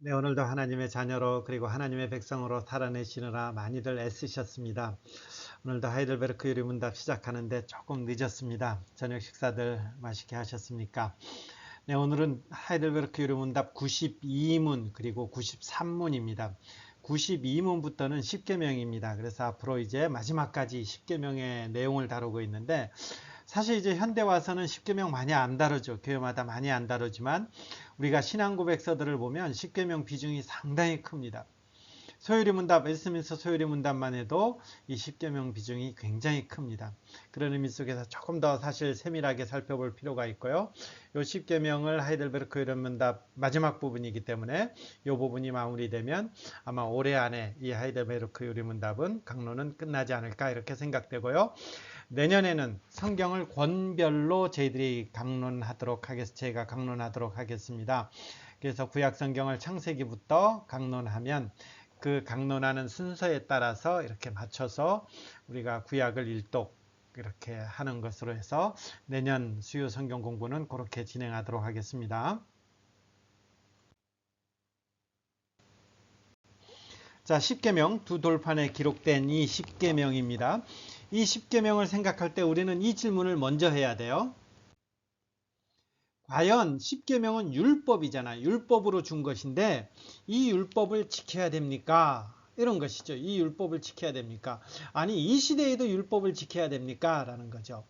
네, 오늘도 하나님의 자녀로 그리고 하나님의 백성으로 살아내시느라 많이들 애쓰셨습니다. 오늘도 하이델베르크 요리문답 시작하는데 조금 늦었습니다. 저녁 식사들 맛있게 하셨습니까? 네, 오늘은 하이델베르크 요리문답 92문 그리고 93문입니다. 92문부터는 10계명입니다. 그래서 앞으로 이제 마지막까지 10계명의 내용을 다루고 있는데 사실 이제 현대 와서는 10계명 많이 안 다루죠. 교회마다 많이 안 다루지만 우리가 신앙 고백서들을 보면 10계명 비중이 상당히 큽니다. 소요리 문답, 웨스트민스터 소요리 문답만 해도 이 10계명 비중이 굉장히 큽니다. 그런 의미 속에서 조금 더 사실 세밀하게 살펴볼 필요가 있고요. 이 10계명을 하이델베르크 요리 문답 마지막 부분이기 때문에 이 부분이 마무리되면 아마 올해 안에 이 하이델베르크 요리 문답은 강론은 끝나지 않을까 이렇게 생각되고요. 내년에는 성경을 권별로 저희들이 제가 강론하도록 하겠습니다. 그래서 구약 성경을 창세기부터 강론하면 그 강론하는 순서에 따라서 이렇게 맞춰서 우리가 구약을 일독 이렇게 하는 것으로 해서 내년 수요 성경 공부는 그렇게 진행하도록 하겠습니다. 자, 10계명 두 돌판에 기록된 이 10계명입니다. 이 10계명을 생각할 때 우리는 이 질문을 먼저 해야 돼요. 과연 10계명은 율법이잖아요. 율법으로 준 것인데 이 율법을 지켜야 됩니까? 이런 것이죠. 이 율법을 지켜야 됩니까? 아니 이 시대에도 율법을 지켜야 됩니까? 라는 거죠.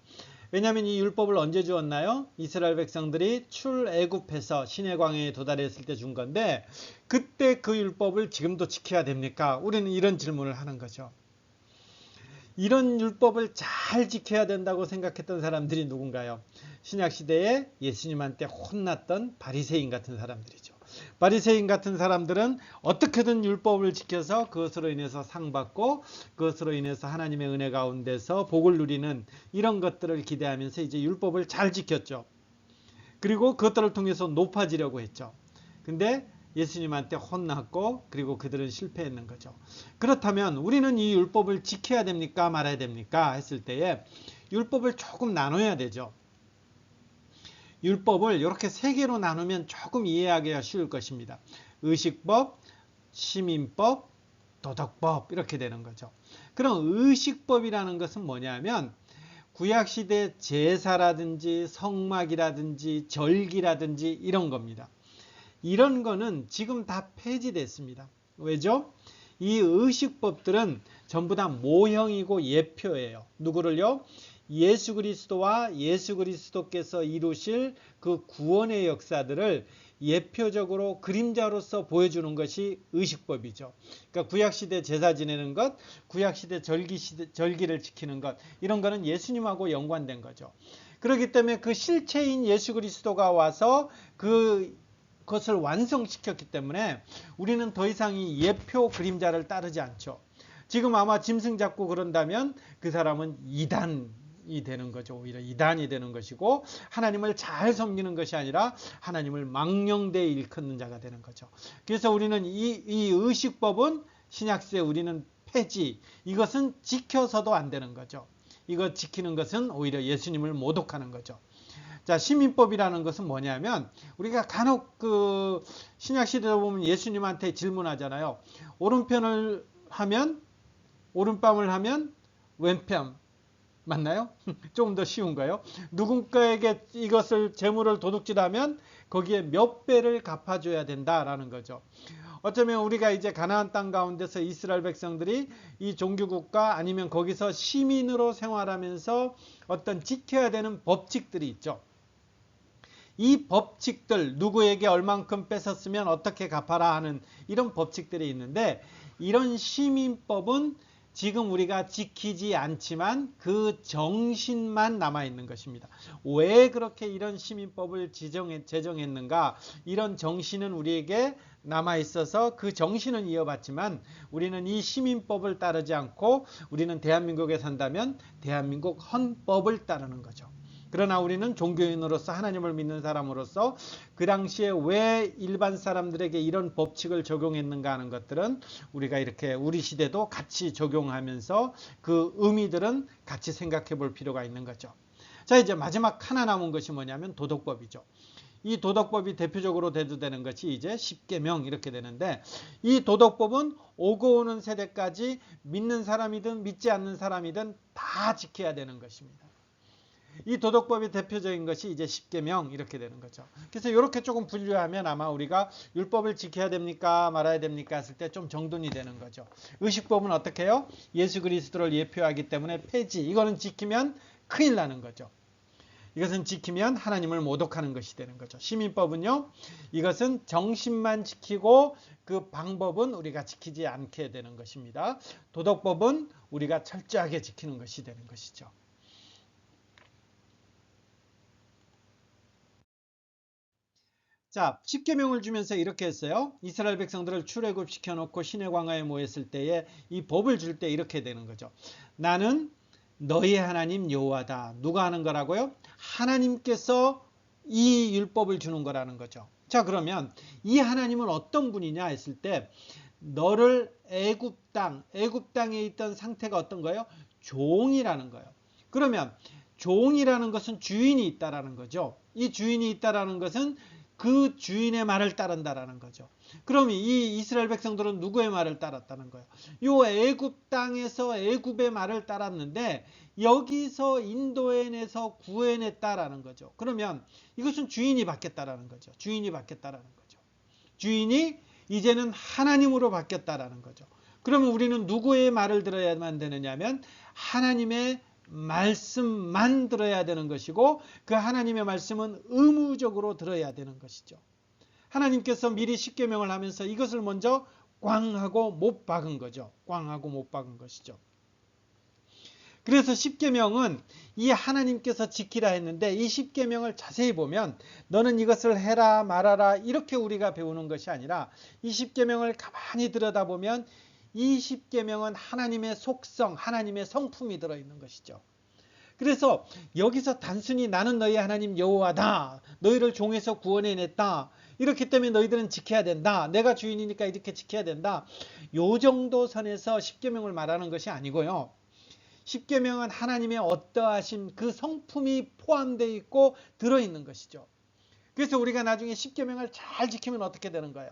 왜냐하면 이 율법을 언제 주었나요? 이스라엘 백성들이 출애굽해서 시내 광야에 도달했을 때 준 건데 그때 그 율법을 지금도 지켜야 됩니까? 우리는 이런 질문을 하는 거죠. 이런 율법을 잘 지켜야 된다고 생각했던 사람들이 누군가요? 신약 시대에 예수님한테 혼났던 바리새인 같은 사람들이죠. 바리새인 같은 사람들은 어떻게든 율법을 지켜서 그것으로 인해서 상 받고 그것으로 인해서 하나님의 은혜 가운데서 복을 누리는 이런 것들을 기대하면서 이제 율법을 잘 지켰죠. 그리고 그것들을 통해서 높아지려고 했죠. 근데 예수님한테 혼났고 그리고 그들은 실패했는 거죠. 그렇다면 우리는 이 율법을 지켜야 됩니까 말아야 됩니까 했을 때에 율법을 조금 나눠야 되죠. 율법을 이렇게 세 개로 나누면 조금 이해하기가 쉬울 것입니다. 의식법, 시민법, 도덕법 이렇게 되는 거죠. 그럼 의식법이라는 것은 뭐냐면 구약시대 제사라든지 성막이라든지 절기라든지 이런 겁니다. 이런 거는 지금 다 폐지됐습니다. 왜죠? 이 의식법들은 전부 다 모형이고 예표예요. 누구를요? 예수 그리스도와 예수 그리스도께서 이루실 그 구원의 역사들을 예표적으로 그림자로서 보여주는 것이 의식법이죠. 그러니까 구약시대 제사 지내는 것, 구약시대 절기를 지키는 것, 이런 거는 예수님하고 연관된 거죠. 그렇기 때문에 그 실체인 예수 그리스도가 와서 그것을 완성시켰기 때문에 우리는 더 이상 이 예표 그림자를 따르지 않죠. 지금 아마 짐승 잡고 그런다면 그 사람은 이단이 되는 거죠. 오히려 이단이 되는 것이고 하나님을 잘 섬기는 것이 아니라 하나님을 망령되이 일컫는 자가 되는 거죠. 그래서 우리는 이 의식법은 신약시대 우리는 폐지, 이것은 지켜서도 안 되는 거죠. 이거 지키는 것은 오히려 예수님을 모독하는 거죠. 자, 시민법이라는 것은 뭐냐면 우리가 간혹 그 신약 시대에 보면 예수님한테 질문하잖아요. 오른편을 하면 오른뺨을 하면 왼편 맞나요? 조금 더 쉬운가요? 누군가에게 이것을 재물을 도둑질하면 거기에 몇 배를 갚아줘야 된다라는 거죠. 어쩌면 우리가 이제 가나안 땅 가운데서 이스라엘 백성들이 이 종교국가 아니면 거기서 시민으로 생활하면서 어떤 지켜야 되는 법칙들이 있죠. 이 법칙들 누구에게 얼만큼 뺏었으면 어떻게 갚아라 하는 이런 법칙들이 있는데 이런 시민법은 지금 우리가 지키지 않지만 그 정신만 남아있는 것입니다. 왜 그렇게 이런 시민법을 제정했는가? 이런 정신은 우리에게 남아있어서 그 정신은 이어받지만 우리는 이 시민법을 따르지 않고 우리는 대한민국에 산다면 대한민국 헌법을 따르는 거죠. 그러나 우리는 종교인으로서 하나님을 믿는 사람으로서 그 당시에 왜 일반 사람들에게 이런 법칙을 적용했는가 하는 것들은 우리가 이렇게 우리 시대도 같이 적용하면서 그 의미들은 같이 생각해 볼 필요가 있는 거죠. 자, 이제 마지막 하나 남은 것이 뭐냐면 도덕법이죠. 이 도덕법이 대표적으로 대두되는 것이 이제 십계명 이렇게 되는데, 이 도덕법은 오고 오는 세대까지 믿는 사람이든 믿지 않는 사람이든 다 지켜야 되는 것입니다. 이 도덕법의 대표적인 것이 이제 십계명 이렇게 되는 거죠. 그래서 이렇게 조금 분류하면 아마 우리가 율법을 지켜야 됩니까 말아야 됩니까 했을 때 좀 정돈이 되는 거죠. 의식법은 어떻게 해요? 예수 그리스도를 예표하기 때문에 폐지. 이거는 지키면 큰일 나는 거죠. 이것은 지키면 하나님을 모독하는 것이 되는 거죠. 시민법은요, 이것은 정신만 지키고 그 방법은 우리가 지키지 않게 되는 것입니다. 도덕법은 우리가 철저하게 지키는 것이 되는 것이죠. 자, 십계명을 주면서 이렇게 했어요. 이스라엘 백성들을 출애굽 시켜놓고 시내 광야에 모였을 때에 이 법을 줄 때 이렇게 되는 거죠. 나는 너희 하나님 여호와다. 누가 하는 거라고요? 하나님께서 이 율법을 주는 거라는 거죠. 자, 그러면 이 하나님은 어떤 분이냐 했을 때, 너를 애굽 땅에 있던 상태가 어떤 거예요? 종이라는 거예요. 그러면 종이라는 것은 주인이 있다라는 거죠. 이 주인이 있다라는 것은 그 주인의 말을 따른다라는 거죠. 그럼 이 이스라엘 백성들은 누구의 말을 따랐다는 거예요? 요 애굽 땅에서 애굽의 말을 따랐는데 여기서 인도해내서 구해냈다라는 거죠. 그러면 이것은 주인이 바뀌었다라는 거죠. 주인이 바뀌었다라는 거죠. 주인이 이제는 하나님으로 바뀌었다라는 거죠. 그러면 우리는 누구의 말을 들어야만 되느냐면 하나님의 말씀만 들어야 되는 것이고, 그 하나님의 말씀은 의무적으로 들어야 되는 것이죠. 하나님께서 미리 십계명을 하면서 이것을 먼저 꽝하고 못 박은 거죠. 꽝하고 못 박은 것이죠. 그래서 십계명은 이 하나님께서 지키라 했는데, 이 십계명을 자세히 보면 너는 이것을 해라 말아라 이렇게 우리가 배우는 것이 아니라, 이 십계명을 가만히 들여다보면 이 십계명은 하나님의 속성, 하나님의 성품이 들어있는 것이죠. 그래서 여기서 단순히 나는 너희 하나님 여호와다, 너희를 종에서 구원해냈다, 이렇기 때문에 너희들은 지켜야 된다, 내가 주인이니까 이렇게 지켜야 된다, 요 정도 선에서 십계명을 말하는 것이 아니고요. 십계명은 하나님의 어떠하신 그 성품이 포함되어 있고 들어있는 것이죠. 그래서 우리가 나중에 십계명을 잘 지키면 어떻게 되는 거예요?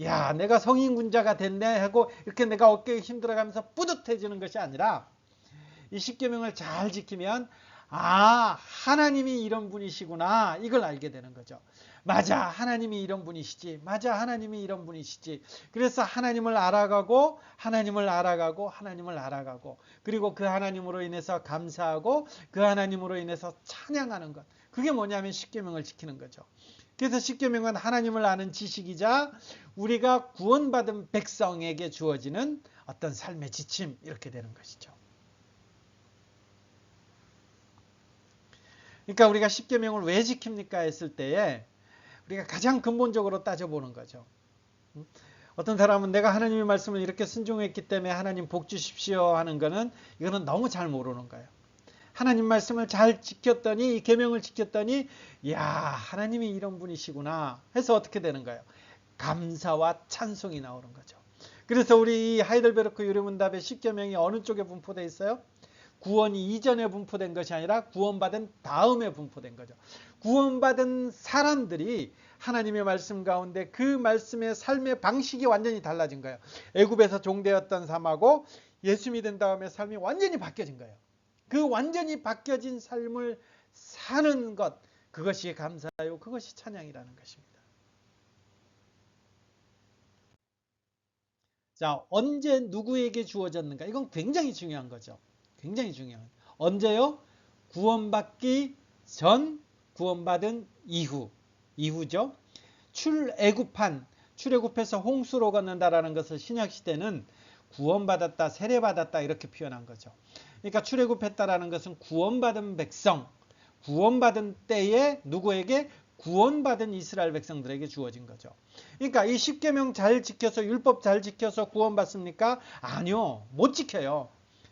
야, 내가 성인군자가 됐네 하고 이렇게 내가 어깨에 힘들어가면서 뿌듯해지는 것이 아니라, 이 십계명을 잘 지키면 하나님이 이런 분이시구나, 이걸 알게 되는 거죠. 맞아, 하나님이 이런 분이시지. 맞아, 하나님이 이런 분이시지. 그래서 하나님을 알아가고 하나님을 알아가고 하나님을 알아가고, 그리고 그 하나님으로 인해서 감사하고 그 하나님으로 인해서 찬양하는 것, 그게 뭐냐면 십계명을 지키는 거죠. 그래서 십계명은 하나님을 아는 지식이자 우리가 구원받은 백성에게 주어지는 어떤 삶의 지침, 이렇게 되는 것이죠. 그러니까 우리가 십계명을 왜 지킵니까 했을 때에 우리가 가장 근본적으로 따져보는 거죠. 어떤 사람은 내가 하나님의 말씀을 이렇게 순종했기 때문에 하나님 복 주십시오 하는 거는, 이거는 너무 잘 모르는 거예요. 하나님 말씀을 잘 지켰더니, 이 계명을 지켰더니, 야, 하나님이 이런 분이시구나 해서 어떻게 되는 거예요? 감사와 찬송이 나오는 거죠. 그래서 우리 이 하이델베르크 유료문답의 십계명이 어느 쪽에 분포되어 있어요? 구원이 이전에 분포된 것이 아니라 구원받은 다음에 분포된 거죠. 구원받은 사람들이 하나님의 말씀 가운데 그 말씀의 삶의 방식이 완전히 달라진 거예요. 애굽에서 종되었던 삶하고 예수 믿은 다음에 삶이 완전히 바뀌어진 거예요. 그 완전히 바뀌어진 삶을 사는 것, 그것이 감사요, 그것이 찬양이라는 것입니다. 자, 언제 누구에게 주어졌는가? 이건 굉장히 중요한 거죠. 굉장히 중요한. 언제요? 구원받기 전, 구원받은 이후죠. 출애굽해서 홍수로 건넌다라는 것을 신약 시대는 구원받았다, 세례받았다 이렇게 표현한 거죠. 그러니까 출애굽했다라는 것은 구원받은 백성, 구원받은 때에 누구에게? 구원받은 이스라엘 백성들에게 주어진 거죠. 그러니까 이 십계명 잘 지켜서, 율법 잘 지켜서 구원받습니까? 아니요, 못 지켜요.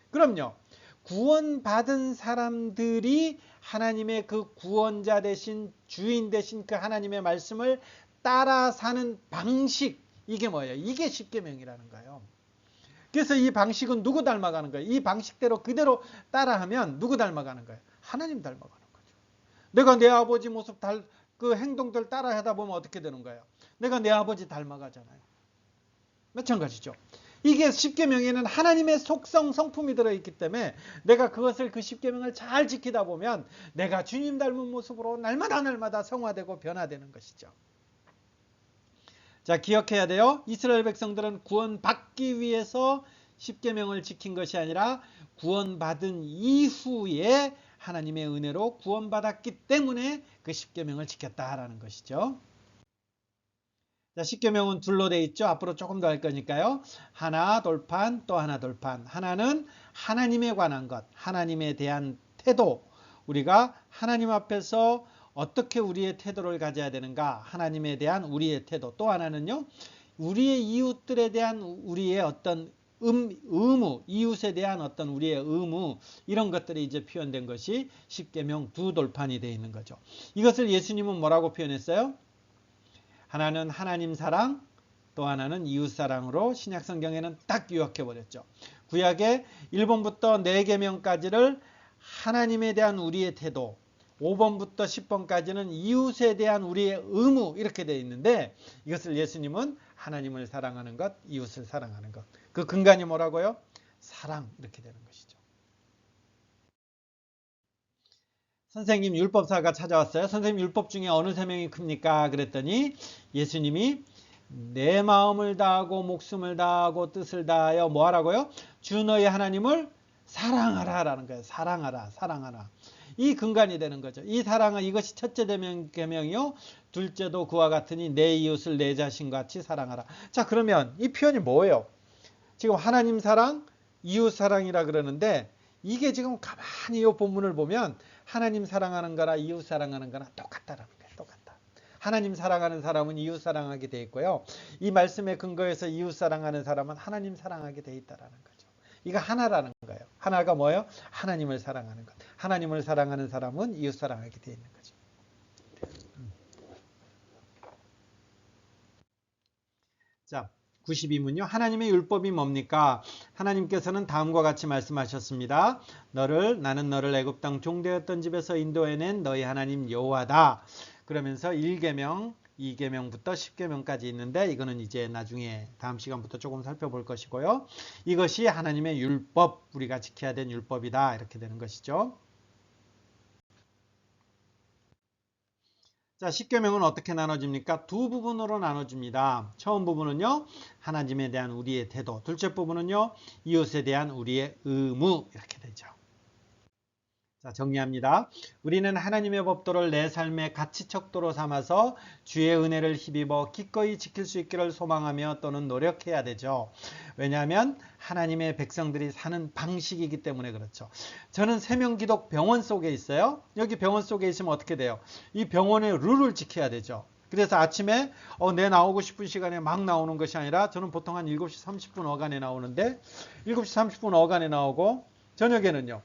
그럼요, 구원받은 사람들이 하나님의 그 구원자 되신, 주인 되신 그 하나님의 말씀을 따라 사는 방식, 이게 뭐예요? 이게 십계명이라는 거예요. 그래서 이 방식은 누구 닮아가는 거예요? 이 방식대로 그대로 따라하면 누구 닮아가는 거예요? 하나님 닮아가는 거죠. 내가 내 아버지 모습 그 행동들 따라 하다 보면 어떻게 되는 거예요? 내가 내 아버지 닮아가잖아요. 마찬가지죠. 이게 십계명에는 하나님의 속성 성품이 들어있기 때문에 내가 그것을 그 십계명을 잘 지키다 보면 내가 주님 닮은 모습으로 날마다 성화되고 변화되는 것이죠. 자, 기억해야 돼요. 이스라엘 백성들은 구원받기 위해서 십계명을 지킨 것이 아니라 구원받은 이후에 하나님의 은혜로 구원받았기 때문에 그 십계명을 지켰다라는 것이죠. 자, 십계명은 둘로 되어 있죠. 앞으로 조금 더 할 거니까요. 하나 돌판, 또 하나 돌판. 하나는 하나님에 관한 것, 하나님에 대한 태도. 우리가 하나님 앞에서 어떻게 우리의 태도를 가져야 되는가, 하나님에 대한 우리의 태도. 또 하나는요, 우리의 이웃들에 대한 우리의 어떤 의무, 이웃에 대한 어떤 우리의 의무, 이런 것들이 이제 표현된 것이 십계명 두 돌판이 되어 있는 거죠. 이것을 예수님은 뭐라고 표현했어요? 하나는 하나님 사랑, 또 하나는 이웃 사랑으로 신약 성경에는 딱 요약해 버렸죠. 구약의 1번부터 4계명까지를 하나님에 대한 우리의 태도, 5번부터 10번까지는 이웃에 대한 우리의 의무, 이렇게 되어 있는데 이것을 예수님은 하나님을 사랑하는 것, 이웃을 사랑하는 것, 그 근간이 뭐라고요? 사랑, 이렇게 되는 것이죠. 선생님, 율법사가 찾아왔어요. 선생님, 율법 중에 어느 세명이 큽니까? 그랬더니 예수님이 내 마음을 다하고 목숨을 다하고 뜻을 다하여 뭐 하라고요? 주 너희 하나님을 사랑하라 라는 거예요. 사랑하라, 사랑하라. 이 근간이 되는 거죠. 이 사랑은, 이것이 첫째 계명이요, 둘째도 그와 같으니 내 이웃을 내 자신같이 사랑하라. 자, 그러면 이 표현이 뭐예요? 지금 하나님 사랑, 이웃 사랑이라 그러는데 이게 지금 가만히 이 본문을 보면 하나님 사랑하는 거나 이웃 사랑하는 거나 똑같다라는 거예요. 똑같다. 하나님 사랑하는 사람은 이웃 사랑하게 돼 있고요. 이 말씀의 근거에서 이웃 사랑하는 사람은 하나님 사랑하게 돼 있다라는 거죠. 이거 하나라는 거예요. 하나가 뭐예요? 하나님을 사랑하는 것. 하나님을 사랑하는 사람은 이웃 사랑하게 돼 있는 거죠. 자, 92문요. 하나님의 율법이 뭡니까? 하나님께서는 다음과 같이 말씀하셨습니다. 나는 너를 애굽 땅 종되었던 집에서 인도해낸 너희 하나님 여호와다. 그러면서 1계명, 2계명부터 10계명까지 있는데 이거는 이제 나중에 다음 시간부터 조금 살펴볼 것이고요. 이것이 하나님의 율법, 우리가 지켜야 될 율법이다. 이렇게 되는 것이죠. 자, 십계명은 어떻게 나눠집니까? 두 부분으로 나눠집니다. 처음 부분은요, 하나님에 대한 우리의 태도. 둘째 부분은요, 이웃에 대한 우리의 의무. 이렇게 되죠. 자, 정리합니다. 우리는 하나님의 법도를 내 삶의 가치 척도로 삼아서 주의 은혜를 힘입어 기꺼이 지킬 수 있기를 소망하며 또는 노력해야 되죠. 왜냐하면 하나님의 백성들이 사는 방식이기 때문에 그렇죠. 저는 세명기독 병원 속에 있어요. 여기 병원 속에 있으면 어떻게 돼요? 이 병원의 룰을 지켜야 되죠. 그래서 아침에 내 나오고 싶은 시간에 막 나오는 것이 아니라 저는 보통 한 7시 30분 어간에 나오는데 7시 30분 어간에 나오고 저녁에는요.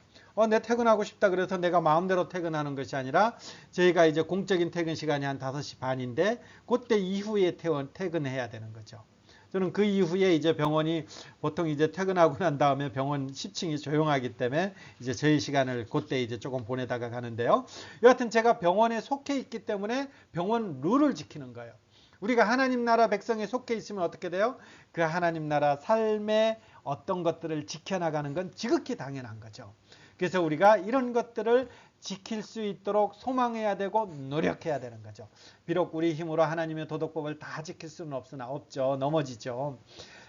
내 퇴근하고 싶다 그래서 내가 마음대로 퇴근하는 것이 아니라 저희가 이제 공적인 퇴근 시간이 한 5시 반인데 그때 이후에 퇴근해야 되는 거죠. 저는 그 이후에 이제 병원이 보통 이제 퇴근하고 난 다음에 병원 10층이 조용하기 때문에 이제 저희 시간을 그때 이제 조금 보내다가 가는데요. 여하튼 제가 병원에 속해 있기 때문에 병원 룰을 지키는 거예요. 우리가 하나님 나라 백성에 속해 있으면 어떻게 돼요? 그 하나님 나라 삶의 어떤 것들을 지켜나가는 건 지극히 당연한 거죠. 그래서 우리가 이런 것들을 지킬 수 있도록 소망해야 되고 노력해야 되는 거죠. 비록 우리 힘으로 하나님의 도덕법을 다 지킬 수는 없죠. 넘어지죠.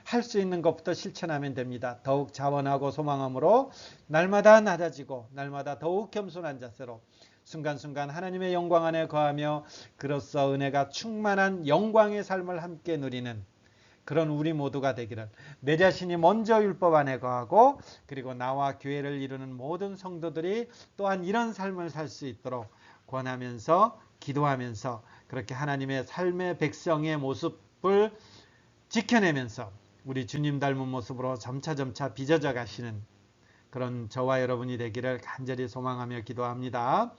할 수 있는 것부터 실천하면 됩니다. 더욱 자원하고 소망함으로 날마다 낮아지고 날마다 더욱 겸손한 자세로 순간순간 하나님의 영광 안에 거하며 그로써 은혜가 충만한 영광의 삶을 함께 누리는 그런 우리 모두가 되기를, 내 자신이 먼저 율법 안에 거하고 그리고 나와 교회를 이루는 모든 성도들이 또한 이런 삶을 살 수 있도록 권하면서 기도하면서 그렇게 하나님의 삶의 백성의 모습을 지켜내면서 우리 주님 닮은 모습으로 점차 빚어져 가시는 그런 저와 여러분이 되기를 간절히 소망하며 기도합니다.